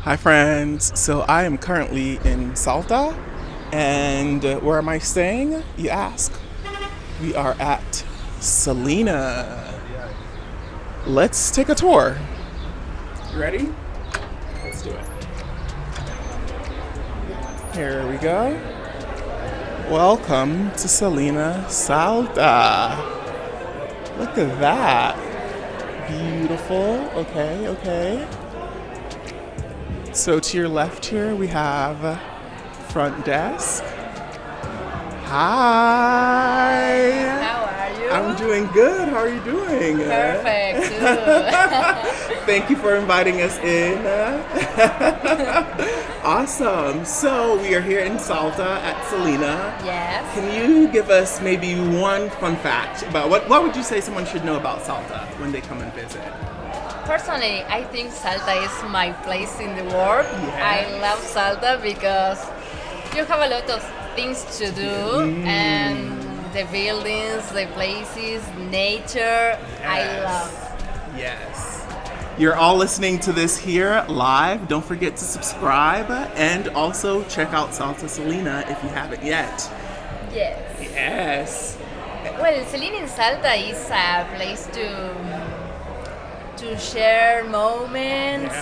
Hi friends, so I am currently in Salta, and where am I staying, you ask? We are at Selina. Let's take a tour. You ready? Let's do it. Here we go. Welcome to Selina, Salta. Look at that. Beautiful. Okay. So to your left here, we have front desk. Hi. How are you? I'm doing good. How are you doing? Perfect. Thank you for inviting us in. Awesome. So we are here in Salta at Selina. Yes. Can you give us maybe one fun fact about what would you say someone should know about Salta when they come and visit? Personally, I think Salta is my place in the world. Yes. I love Salta because you have a lot of things to do and the buildings, the places, nature. I love. Yes. You're all listening to this here live. Don't forget to subscribe and also check out Salta Selina if you haven't yet. Yes. Yes. Well, Selina in Salta is a place to share moments,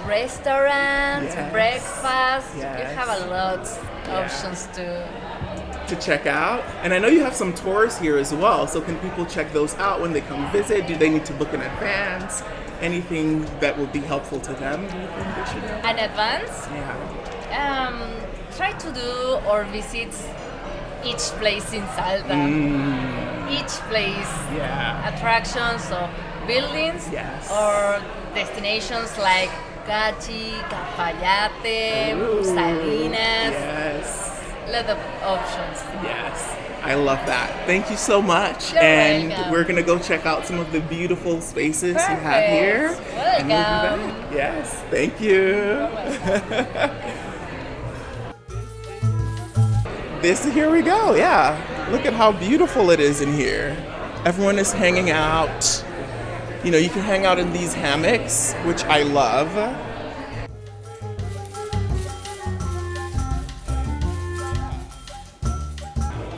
restaurants, Yes. breakfast. Yes. You have a lot of options to check out. And I know you have some tours here as well. So can people check those out when they come visit? Do they need to book in advance? Anything that would be helpful to them? Do you think they should know? in advance. Yeah. Try to do or visit each place in Salta. Each place, Yeah. attractions or buildings Yes. or destinations like Cachi, Cafayate, Ooh, Salinas. Yes. Lot of options. Yes. I love that. Thank you so much. You're and welcome. we're gonna go check out some of the beautiful spaces you have Perfect. here. And we'll be Welcome. back. Yes. Thank you. Here we go. Yeah. Look at how beautiful it is in here. Everyone is hanging out. You know, you can hang out in these hammocks, which I love.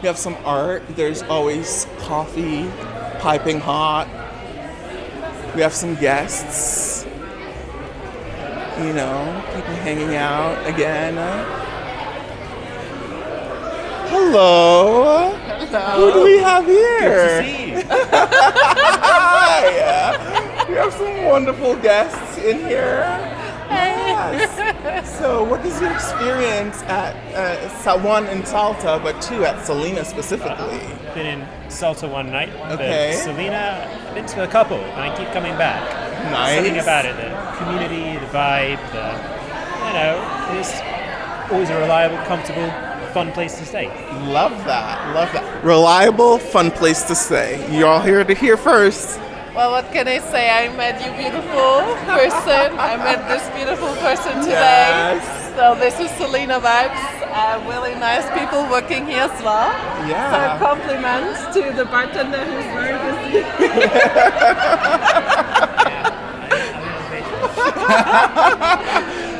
We have some art. There's always coffee, piping hot. We have some guests. You know, people hanging out again. Hello. Who do we have here? Good to see you. Yeah. We have some wonderful guests in here. Yes. So, what is your experience at one in Salta, but two at Selina specifically? Been in Salta one night, Okay. but Selina, I've been to a couple, and I keep coming back. Nice. Something about it, the community, the vibe, it's always a reliable, comfortable, fun place to stay. Love that. Love that. Reliable, fun place to stay. You're all here to hear first. Well, what can I say? I met you, beautiful person. I met this beautiful person today. Yes. So this is Selina vibes. Really nice people working here as well. Yeah. So compliments to the bartender who's very busy.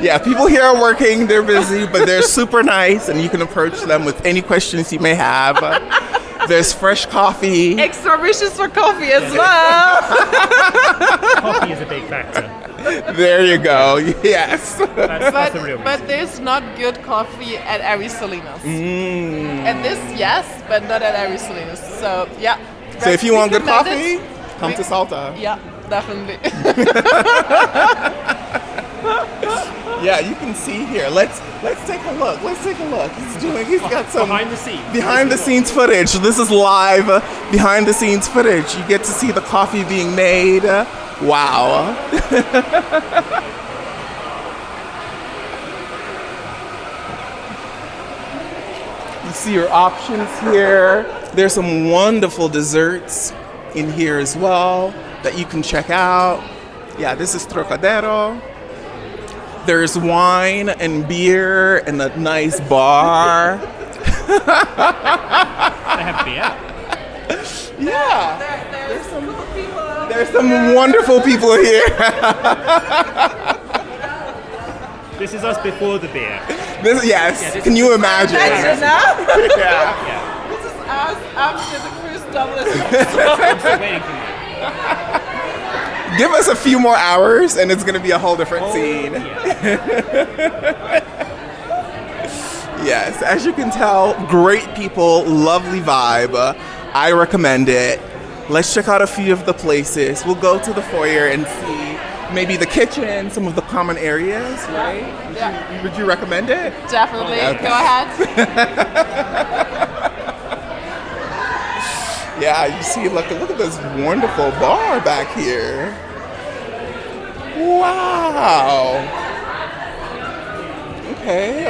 Yeah, people here are working, they're busy, but they're super nice, and you can approach them with any questions you may have. There's fresh coffee. Extra wishes for coffee as well. Coffee is a big factor. There you go. Yes. That's the real reason. But there's not good coffee at every Selina's. And this, yes, but not at every Selina's. So, yeah. So if you want good recommended. coffee, come to Salta. Yeah, definitely. Yeah, you can see here. Let's take a look. He's got some behind the scenes footage. This is live behind the scenes footage. You get to see the coffee being made. Wow. You see your options here. There's some wonderful desserts in here as well that you can check out. Yeah, this is Trocadero. There's wine and beer and a nice bar. I have beer. Yeah. There's some cool people. There's some wonderful people here. This is us before the beer. Yes. this Can you imagine? Imagine now. Yeah. Yeah. This is us after the first double espresso. I'm still waiting for you. Give us a few more hours and it's gonna be a whole different scene. Yeah. Yes, as you can tell, great people, lovely vibe. I recommend it. Let's check out a few of the places. We'll go to the foyer and see maybe the kitchen, some of the common areas, right? Would you recommend it? Definitely. Okay. Go ahead. Yeah, you see, look at this wonderful bar back here. Wow. Okay.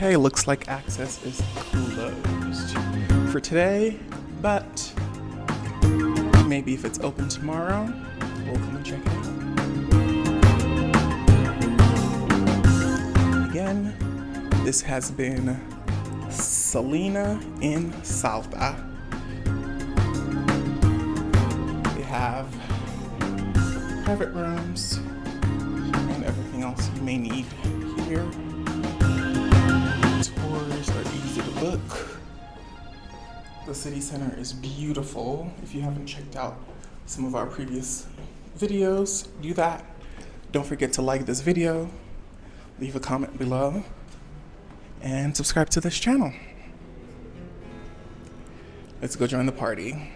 Okay, looks like access is closed for today, but maybe if it's open tomorrow, we'll come and check it out. Again, this has been Selina in Salta. They have private rooms and everything else you may need here. Tours are easy to book. The city center is beautiful. If you haven't checked out some of our previous videos, do that. Don't forget to like this video, leave a comment below, and subscribe to this channel. Let's go join the party.